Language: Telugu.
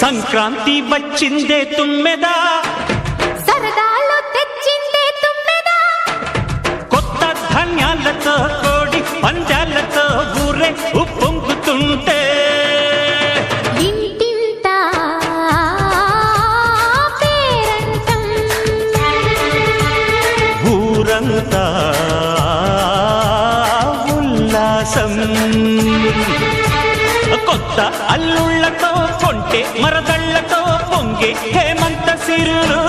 సంక్రాంతి వచ్చిందే తుమ్మెదా, సరదాలో తెచ్చిందే తుమ్మెదా, కొత్త ధాన్యాలతో కోడి పందాలతో ఊరే ఉప్పొంగుతుంటే ఇంటింత పేరంటం, ఊరంతా ఉల్లాసం. కొత్త అల్లుళ్లతో కొంటే మరదళ్లతో పొంగే హేమంత సిరులు